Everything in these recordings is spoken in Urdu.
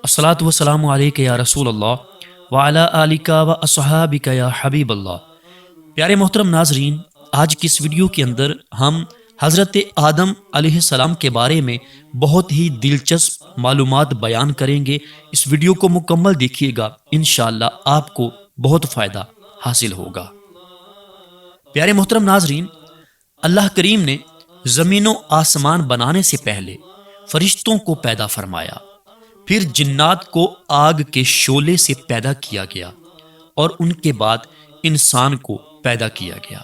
الصلاۃ والسلام علیک یا رسول اللہ وعلی آلک و اصحابک یا حبیب اللہ۔ پیارے محترم ناظرین، آج کی اس ویڈیو کے اندر ہم حضرت آدم علیہ السلام کے بارے میں بہت ہی دلچسپ معلومات بیان کریں گے۔ اس ویڈیو کو مکمل دیکھیے گا، انشاءاللہ آپ کو بہت فائدہ حاصل ہوگا۔ پیارے محترم ناظرین، اللہ کریم نے زمین و آسمان بنانے سے پہلے فرشتوں کو پیدا فرمایا، پھر جنات کو آگ کے شعلے سے پیدا کیا گیا اور ان کے بعد انسان کو پیدا کیا گیا۔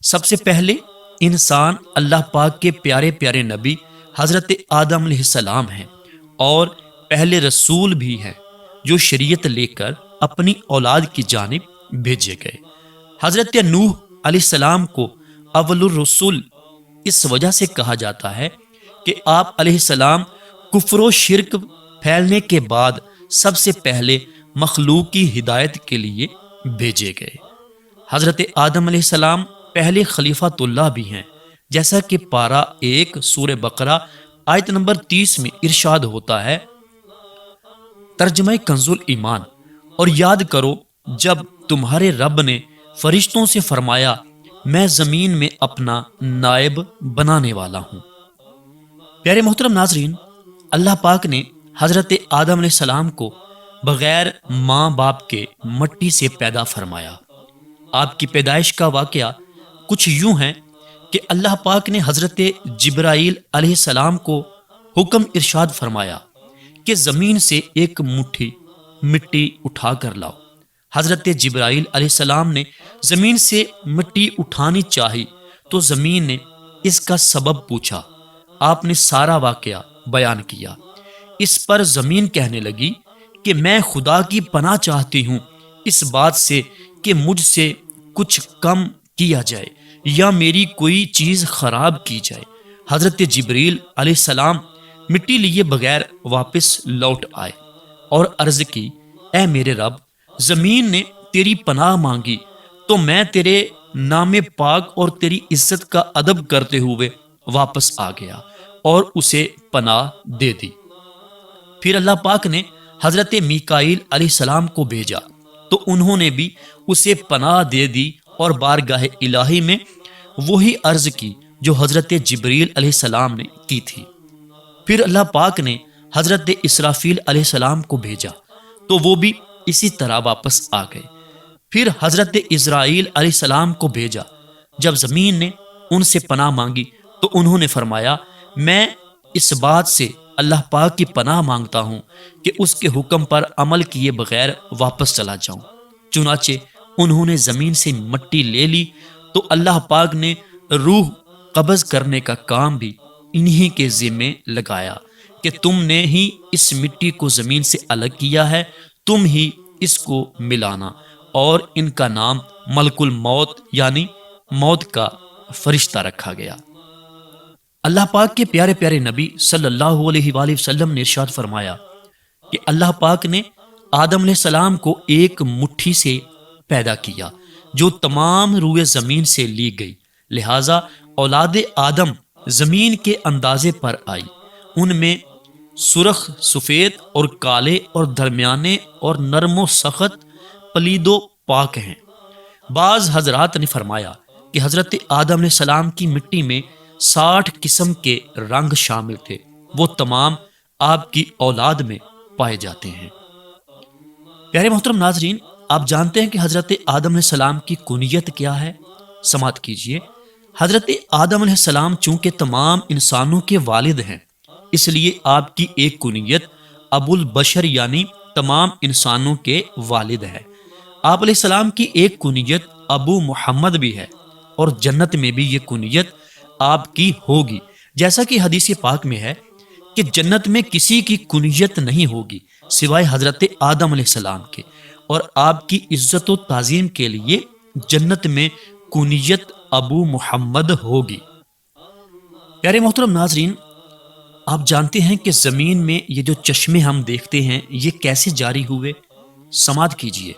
سب سے پہلے انسان اللہ پاک کے پیارے پیارے نبی حضرت آدم علیہ السلام ہیں اور پہلے رسول بھی ہیں جو شریعت لے کر اپنی اولاد کی جانب بھیجے گئے۔ حضرت نوح علیہ السلام کو اول الرسول اس وجہ سے کہا جاتا ہے کہ آپ علیہ السلام کفر و شرک پھیلنے کے بعد سب سے پہلے مخلوق کی ہدایت کے لیے بھیجے گئے۔ حضرت آدم علیہ السلام پہلے خلیفۃ اللہ بھی ہیں، جیسا کہ پارہ 1 سورہ بقرہ آیت نمبر 30 میں ارشاد ہوتا ہے، ترجمہ کنز ایمان، اور یاد کرو جب تمہارے رب نے فرشتوں سے فرمایا میں زمین میں اپنا نائب بنانے والا ہوں۔ پیارے محترم ناظرین، اللہ پاک نے حضرت آدم علیہ السلام کو بغیر ماں باپ کے مٹی سے پیدا فرمایا۔ آپ کی پیدائش کا واقعہ کچھ یوں ہے کہ اللہ پاک نے حضرت جبرائیل علیہ السلام کو حکم ارشاد فرمایا کہ زمین سے ایک مٹھی مٹی اٹھا کر لاؤ۔ حضرت جبرائیل علیہ السلام نے زمین سے مٹی اٹھانی چاہی تو زمین نے اس کا سبب پوچھا۔ آپ نے سارا واقعہ بیان کیا۔ اس پر زمین کہنے لگی کہ میں خدا کی پناہ چاہتی ہوں اس بات سے کہ مجھ سے کچھ کم کیا جائے یا میری کوئی چیز خراب کی جائے۔ حضرت جبریل علیہ السلام مٹی لیے بغیر واپس لوٹ آئے اور عرض کی، اے میرے رب، زمین نے تیری پناہ مانگی تو میں تیرے نام پاک اور تیری عزت کا ادب کرتے ہوئے واپس آ گیا اور اسے پناہ دے دی۔ پھر اللہ پاک نے حضرت میکائیل علیہ السلام کو بھیجا تو انہوں نے بھی اسے پناہ دے دی اور بارگاہ الہی میں وہی عرض کی جو حضرت جبریل علیہ السلام نے کی تھی۔ پھر اللہ پاک نے حضرت اسرافیل علیہ السلام کو بھیجا تو وہ بھی اسی طرح واپس آ گئے۔ پھر حضرت اسرائیل علیہ السلام کو بھیجا۔ جب زمین نے ان سے پناہ مانگی تو انہوں نے فرمایا، میں اس بات سے اللہ پاک کی پناہ مانگتا ہوں کہ اس کے حکم پر عمل کیے بغیر واپس چلا جاؤں۔ چنانچہ انہوں نے زمین سے مٹی لے لی تو اللہ پاک نے روح قبض کرنے کا کام بھی انہی کے ذمے لگایا کہ تم نے ہی اس مٹی کو زمین سے الگ کیا ہے، تم ہی اس کو ملانا، اور ان کا نام ملک الموت یعنی موت کا فرشتہ رکھا گیا۔ اللہ پاک کے پیارے پیارے نبی صلی اللہ علیہ وآلہ وسلم نے ارشاد فرمایا کہ اللہ پاک نے آدم علیہ السلام کو ایک مٹھی سے پیدا کیا جو تمام روئے زمین سے لی گئی، لہٰذا اولاد آدم زمین کے اندازے پر آئی۔ ان میں سرخ، سفید اور کالے اور درمیانے اور نرم و سخت، پلید و پاک ہیں۔ بعض حضرات نے فرمایا کہ حضرت آدم علیہ السلام کی مٹی میں 60 قسم کے رنگ شامل تھے، وہ تمام آپ کی اولاد میں پائے جاتے ہیں۔ پیارے محترم ناظرین، آپ جانتے ہیں کہ حضرت آدم علیہ السلام کی کنیت کیا ہے؟ سماعت کیجئے۔ حضرت آدم علیہ السلام چونکہ تمام انسانوں کے والد ہیں، اس لیے آپ کی ایک کنیت ابو البشر یعنی تمام انسانوں کے والد ہے۔ آپ علیہ السلام کی ایک کنیت ابو محمد بھی ہے اور جنت میں بھی یہ کنیت آپ کی ہوگی، جیسا کہ حدیث پاک میں ہے کہ جنت میں کسی کی کنیت نہیں ہوگی سوائے حضرت آدم علیہ السلام کے، اور آپ کی عزت و تعظیم کے لیے جنت میں کنیت ابو محمد ہوگی۔ پیارے محترم ناظرین، آپ جانتے ہیں کہ زمین میں یہ جو چشمے ہم دیکھتے ہیں یہ کیسے جاری ہوئے؟ سماعت کیجئے۔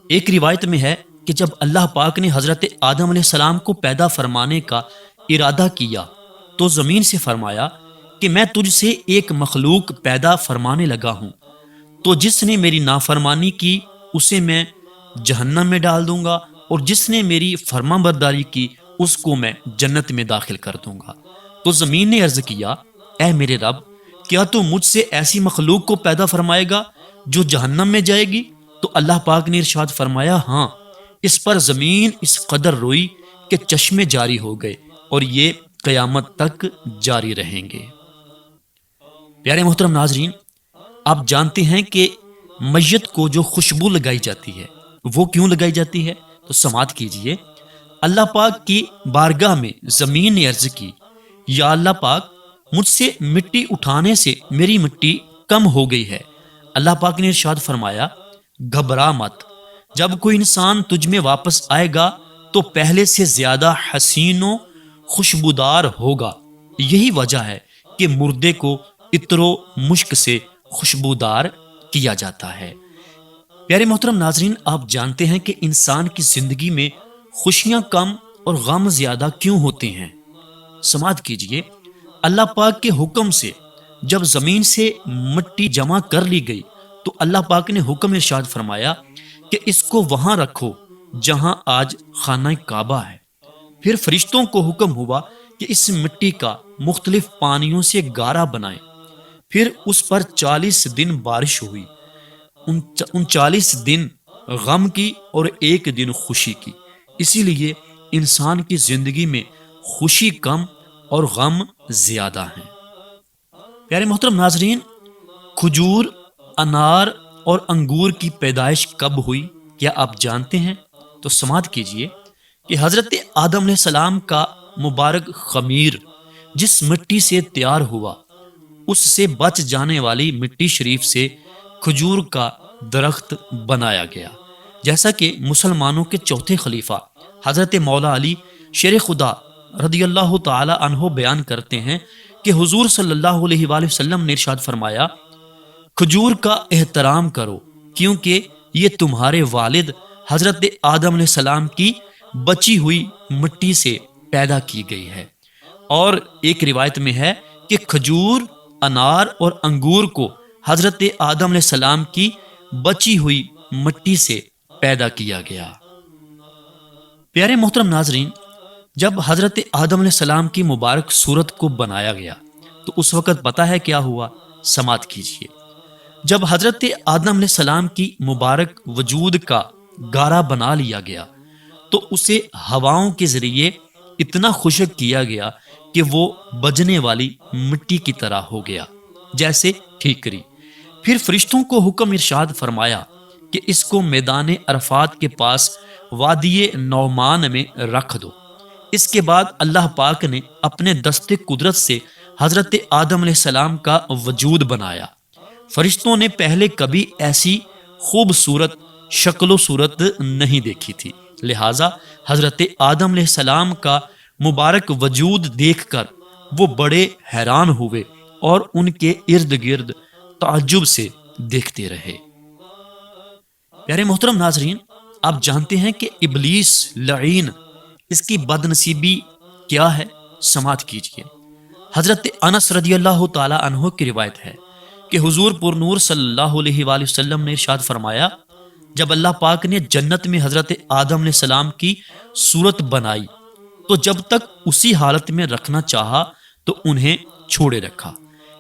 ایک روایت میں ہے کہ جب اللہ پاک نے حضرت آدم علیہ السلام کو پیدا فرمانے کا ارادہ کیا تو زمین سے فرمایا کہ میں تجھ سے ایک مخلوق پیدا فرمانے لگا ہوں، تو جس نے میری نافرمانی کی اسے میں جہنم میں ڈال دوں گا، اور جس نے میری فرما برداری کی اس کو میں جنت میں داخل کر دوں گا۔ تو زمین نے عرض کیا، اے میرے رب، کیا تو مجھ سے ایسی مخلوق کو پیدا فرمائے گا جو جہنم میں جائے گی؟ تو اللہ پاک نے ارشاد فرمایا، ہاں۔ اس پر زمین اس قدر روئی کہ چشمے جاری ہو گئے، اور یہ قیامت تک جاری رہیں گے۔ پیارے محترم ناظرین، آپ جانتے ہیں کہ میت کو جو خوشبو لگائی جاتی ہے وہ کیوں لگائی جاتی ہے؟ تو سماعت کیجئے۔ اللہ پاک کی بارگاہ میں زمین نے عرض کی، یا اللہ پاک، مجھ سے مٹی اٹھانے سے میری مٹی کم ہو گئی ہے۔ اللہ پاک نے ارشاد فرمایا، گھبرا مت، جب کوئی انسان تجھ میں واپس آئے گا تو پہلے سے زیادہ حسین و خوشبودار ہوگا۔ یہی وجہ ہے کہ مردے کو عطر و مشک سے خوشبودار کیا جاتا ہے۔ پیارے محترم ناظرین، آپ جانتے ہیں کہ انسان کی زندگی میں خوشیاں کم اور غم زیادہ کیوں ہوتے ہیں؟ سماعت کیجئے۔ اللہ پاک کے حکم سے جب زمین سے مٹی جمع کر لی گئی تو اللہ پاک نے حکم ارشاد فرمایا کہ اس کو وہاں رکھو جہاں آج خانہ کعبہ ہے۔ پھر فرشتوں کو حکم ہوا کہ اس مٹی کا مختلف پانیوں سے گارا بنائیں۔ پھر اس پر 40 دن بارش ہوئی، ان 40 دن غم کی اور ایک دن خوشی کی۔ اسی لیے انسان کی زندگی میں خوشی کم اور غم زیادہ ہیں۔ پیارے محترم ناظرین، کھجور، انار اور انگور کی پیدائش کب ہوئی؟ کیا آپ جانتے ہیں؟ تو سماعت کیجئے کہ حضرت آدم علیہ السلام کا مبارک خمیر جس مٹی سے تیار ہوا، اس سے بچ جانے والی مٹی شریف سے کھجور کا درخت بنایا گیا۔ جیسا کہ مسلمانوں کے چوتھے خلیفہ حضرت مولا علی شیر خدا رضی اللہ تعالی عنہ بیان کرتے ہیں کہ حضور صلی اللہ علیہ وآلہ وسلم نے ارشاد فرمایا، کھجور کا احترام کرو کیونکہ یہ تمہارے والد حضرت آدم علیہ السلام کی بچی ہوئی مٹی سے پیدا کی گئی ہے۔ اور ایک روایت میں ہے کہ کھجور، انار اور انگور کو حضرت آدم علیہ السلام کی بچی ہوئی مٹی سے پیدا کیا گیا۔ پیارے محترم ناظرین، جب حضرت آدم علیہ السلام کی مبارک صورت کو بنایا گیا تو اس وقت پتہ ہے کیا ہوا؟ سماعت کیجیے۔ جب حضرت آدم علیہ السلام کی مبارک وجود کا گارا بنا لیا گیا تو اسے ہواؤں کے ذریعے اتنا خشک کیا گیا کہ وہ بجنے والی مٹی کی طرح ہو گیا، جیسے ٹھیکری۔ پھر فرشتوں کو حکم ارشاد فرمایا کہ اس کو میدان عرفات کے پاس وادی نعمان میں رکھ دو۔ اس کے بعد اللہ پاک نے اپنے دست قدرت سے حضرت آدم علیہ السلام کا وجود بنایا۔ فرشتوں نے پہلے کبھی ایسی خوبصورت شکل و صورت نہیں دیکھی تھی، لہٰذا حضرت آدم علیہ السلام کا مبارک وجود دیکھ کر وہ بڑے حیران ہوئے اور ان کے ارد گرد تعجب سے دیکھتے رہے۔ پیارے محترم ناظرین، آپ جانتے ہیں کہ ابلیس لعین، اس کی بد نصیبی کیا ہے؟ سماعت کیجیے۔ حضرت انس رضی اللہ تعالی عنہ کی روایت ہے کہ حضور پر نور صلی اللہ علیہ وآلہ وسلم نے ارشاد فرمایا، جب اللہ پاک نے جنت میں حضرت آدم علیہ السلام کی صورت بنائی تو جب تک اسی حالت میں رکھنا چاہا تو انہیں چھوڑے رکھا۔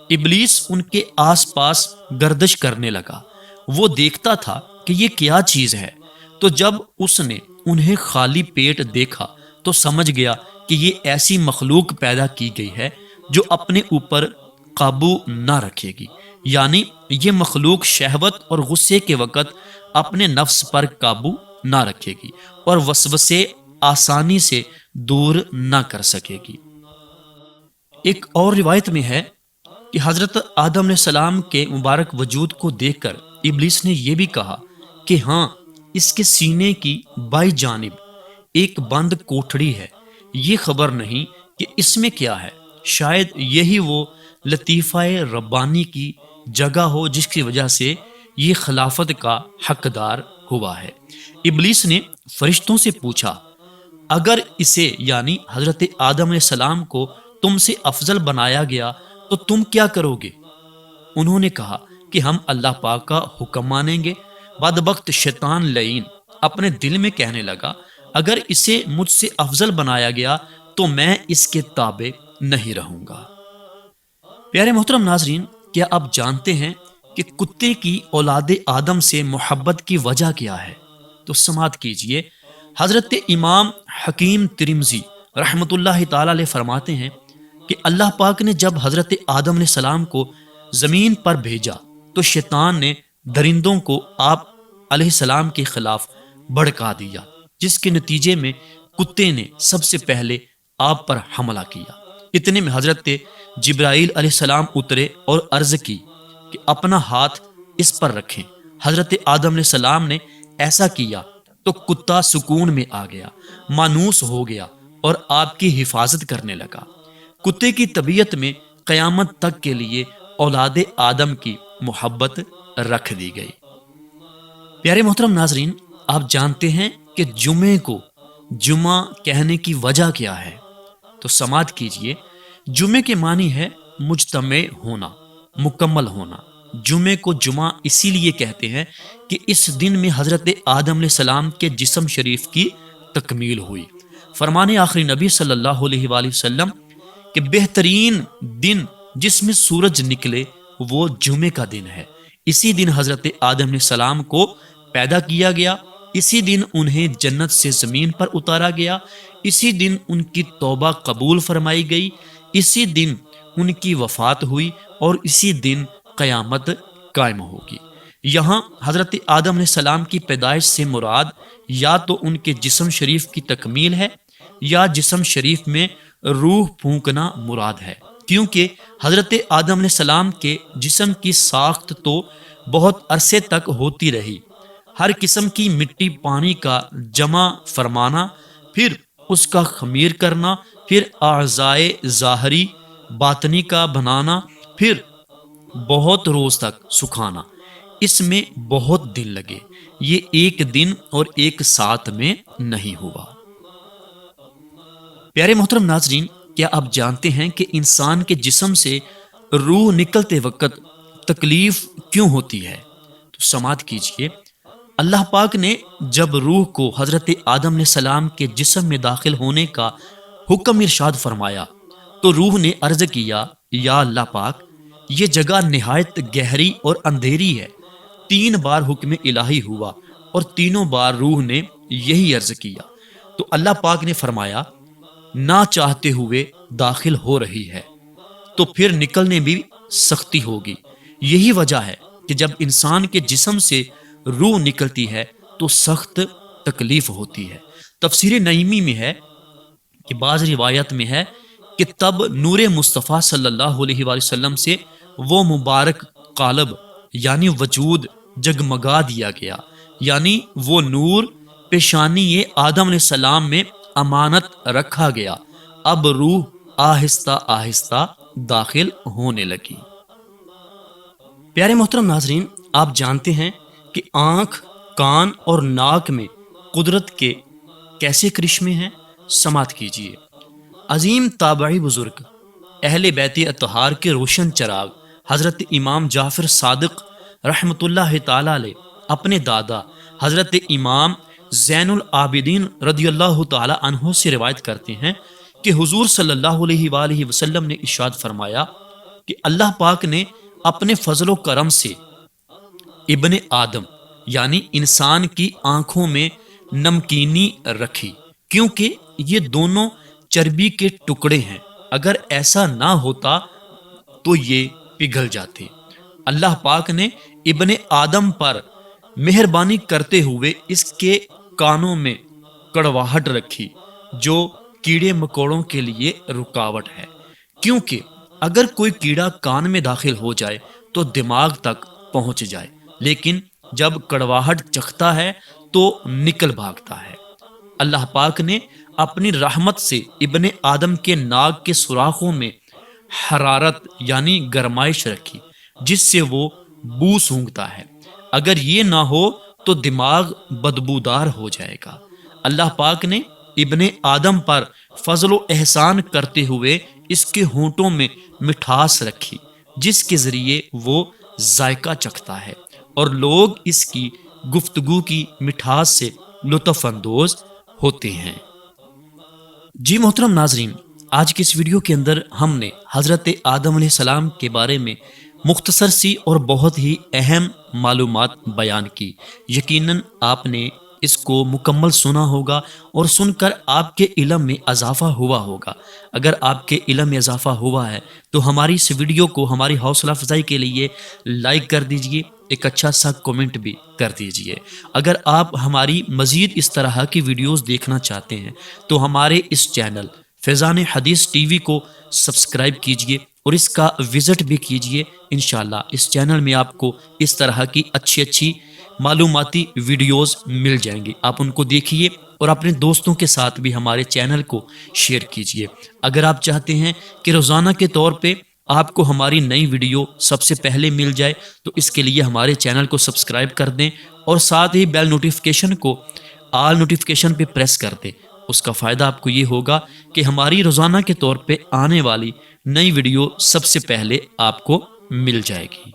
ابلیس ان کے آس پاس گردش کرنے لگا، وہ دیکھتا تھا کہ یہ کیا چیز ہے، تو جب اس نے انہیں خالی پیٹ دیکھا تو سمجھ گیا کہ یہ ایسی مخلوق پیدا کی گئی ہے جو اپنے اوپر قابو نہ رکھے گی، یعنی یہ مخلوق شہوت اور غصے کے وقت اپنے نفس پر قابو نہ رکھے گی اور وسوسے آسانی سے دور نہ کر سکے گی۔ ایک اور روایت میں ہے کہ حضرت آدم علیہ السلام کے مبارک وجود کو دیکھ کر ابلیس نے یہ بھی کہا کہ ہاں، اس کے سینے کی بائیں جانب ایک بند کوٹھڑی ہے، یہ خبر نہیں کہ اس میں کیا ہے، شاید یہی وہ لطیفہ ربانی کی جگہ ہو جس کی وجہ سے یہ خلافت کا حقدار ہوا ہے۔ ابلیس نے فرشتوں سے پوچھا، اگر اسے یعنی حضرت آدم علیہ السلام کو تم سے افضل بنایا گیا تو تم کیا کرو گے؟ انہوں نے کہا کہ کہ ہم اللہ پاک کا حکم مانیں گے۔ بدبخت شیطان لعین اپنے دل میں کہنے لگا، اگر اسے مجھ سے افضل بنایا گیا تو میں اس کے تابع نہیں رہوں گا۔ پیارے محترم ناظرین، کیا آپ جانتے ہیں کہ کتے کی اولاد آدم سے محبت کی وجہ کیا ہے؟ تو سماعت کیجئے، حضرت امام حکیم ترمذی رحمۃ اللہ تعالی علیہ فرماتے ہیں کہ اللہ پاک نے جب حضرت آدم علیہ السلام کو زمین پر بھیجا تو شیطان نے درندوں کو آپ علیہ السلام کے خلاف بھڑکا دیا، جس کے نتیجے میں کتے نے سب سے پہلے آپ پر حملہ کیا۔ اتنے میں حضرت جبرائیل علیہ السلام اترے اور عرض کی کہ اپنا ہاتھ اس پر رکھیں۔ حضرت آدم علیہ السلام نے ایسا کیا تو کتا سکون میں آ گیا، مانوس ہو گیا اور آپ کی حفاظت کرنے لگا۔ کتے کی طبیعت میں قیامت تک کے لیے اولاد آدم کی محبت رکھ دی گئی۔ پیارے محترم ناظرین، آپ جانتے ہیں کہ جمعے کو جمعہ کہنے کی وجہ کیا ہے؟ تو سماعت کیجئے، جمعے کے معنی ہے مجتمع ہونا، مکمل ہونا۔ جمعے کو جمعہ اسی لیے کہتے ہیں کہ اس دن میں حضرت آدم علیہ السلام کے جسم شریف کی تکمیل ہوئی۔ فرمان آخری نبی صلی اللہ علیہ وآلہ وسلم کہ بہترین دن جس میں سورج نکلے وہ جمعے کا دن ہے۔ اسی دن حضرت آدم علیہ السلام کو پیدا کیا گیا، اسی دن انہیں جنت سے زمین پر اتارا گیا، اسی دن ان کی توبہ قبول فرمائی گئی، اسی دن ان کی وفات ہوئی اور اسی دن قیامت قائم ہوگی۔ یہاں حضرت آدم علیہ السلام کی پیدائش سے مراد یا تو ان کے جسم شریف کی تکمیل ہے یا جسم شریف میں روح پھونکنا مراد ہے، کیونکہ حضرت آدم علیہ السلام کے جسم کی ساخت تو بہت عرصے تک ہوتی رہی۔ ہر قسم کی مٹی پانی کا جمع فرمانا، پھر اس کا خمیر کرنا، پھر اعضائے ظاہری باطنی کا بنانا، پھر بہت روز تک سکھانا، اس میں بہت دن لگے۔ یہ ایک دن اور ایک ساتھ میں نہیں ہوا۔ پیارے محترم ناظرین، کیا آپ جانتے ہیں کہ انسان کے جسم سے روح نکلتے وقت تکلیف کیوں ہوتی ہے؟ تو سماعت کیجئے، اللہ پاک نے جب روح کو حضرت آدم علیہ السلام کے جسم میں داخل ہونے کا حکم ارشاد فرمایا تو روح نے عرض کیا، یا اللہ پاک، یہ جگہ نہایت گہری اور اندھیری ہے۔ 3 بار حکم الہی ہوا اور تینوں بار روح نے یہی عرض کیا تو اللہ پاک نے فرمایا، نہ چاہتے ہوئے داخل ہو رہی ہے تو پھر نکلنے بھی سختی ہوگی۔ یہی وجہ ہے کہ جب انسان کے جسم سے روح نکلتی ہے تو سخت تکلیف ہوتی ہے۔ تفسیر نعیمی میں ہے کہ بعض روایت میں ہے کہ تب نور مصطفیٰ صلی اللہ علیہ وآلہ وسلم سے وہ مبارک قالب یعنی وجود جگمگا دیا گیا، یعنی وہ نور پیشانی آدم علیہ السلام میں امانت رکھا گیا۔ اب روح آہستہ آہستہ داخل ہونے لگی۔ پیارے محترم ناظرین، آپ جانتے ہیں کہ آنکھ، کان اور ناک میں قدرت کے کیسے کرشمے ہیں؟ سماعت کیجیے۔ عظیم تابعی بزرگ اہل بیت اطہار کے روشن چراغ حضرت امام جعفر صادق رحمۃ اللہ تعالی علیہ اپنے دادا حضرت امام زین العابدین رضی اللہ تعالی عنہ سے روایت کرتے ہیں کہ حضور صلی اللہ علیہ وآلہ وسلم نے ارشاد فرمایا کہ اللہ پاک نے اپنے فضل و کرم سے ابن آدم یعنی انسان کی آنکھوں میں نمکینی رکھی، کیونکہ یہ دونوں چربی کے ٹکڑے ہیں، اگر ایسا نہ ہوتا تو یہ پگھل جاتے۔ اللہ پاک نے ابن آدم پر مہربانی کرتے ہوئے اس کے کانوں میں کڑواہٹ رکھی، جو کیڑے مکوڑوں کے لیے رکاوٹ ہے، کیونکہ اگر کوئی کیڑا کان میں داخل ہو جائے تو دماغ تک پہنچ جائے، لیکن جب کڑواہٹ چکھتا ہے تو نکل بھاگتا ہے۔ اللہ پاک نے اپنی رحمت سے ابن آدم کے ناک کے سوراخوں میں حرارت یعنی گرمائش رکھی، جس سے وہ بو سونگھتا ہے۔ اگر یہ نہ ہو تو دماغ بدبودار ہو جائے گا۔ اللہ پاک نے ابن آدم پر فضل و احسان کرتے ہوئے اس کے ہونٹوں میں مٹھاس رکھی، جس کے ذریعے وہ ذائقہ چکھتا ہے اور لوگ اس کی گفتگو کی مٹھاس سے لطف اندوز ہوتے ہیں۔ جی محترم ناظرین، آج کی اس ویڈیو کے اندر ہم نے حضرت آدم علیہ السلام کے بارے میں مختصر سی اور بہت ہی اہم معلومات بیان کی۔ یقیناً آپ نے اس کو مکمل سنا ہوگا اور سن کر آپ کے علم میں اضافہ ہوا ہوگا۔ اگر آپ کے علم میں اضافہ ہوا ہے تو ہماری اس ویڈیو کو ہماری حوصلہ افزائی کے لیے لائک کر دیجئے، ایک اچھا سا کومنٹ بھی کر دیجئے۔ اگر آپ ہماری مزید اس طرح کی ویڈیوز دیکھنا چاہتے ہیں تو ہمارے اس چینل فیضان حدیث ٹی وی کو سبسکرائب کیجئے اور اس کا وزٹ بھی کیجئے۔ انشاءاللہ اس چینل میں آپ کو اس طرح کی اچھی معلوماتی ویڈیوز مل جائیں گی، آپ ان کو دیکھیے اور اپنے دوستوں کے ساتھ بھی ہمارے چینل کو شیئر کیجئے۔ اگر آپ چاہتے ہیں کہ روزانہ کے طور پہ آپ کو ہماری نئی ویڈیو سب سے پہلے مل جائے تو اس کے لیے ہمارے چینل کو سبسکرائب کر دیں اور ساتھ ہی بیل نوٹیفیکیشن کو آل نوٹیفیکیشن پہ پریس کر دیں۔ اس کا فائدہ آپ کو یہ ہوگا کہ ہماری روزانہ کے طور پہ آنے والی نئی ویڈیو سب سے پہلے آپ کو مل جائے گی۔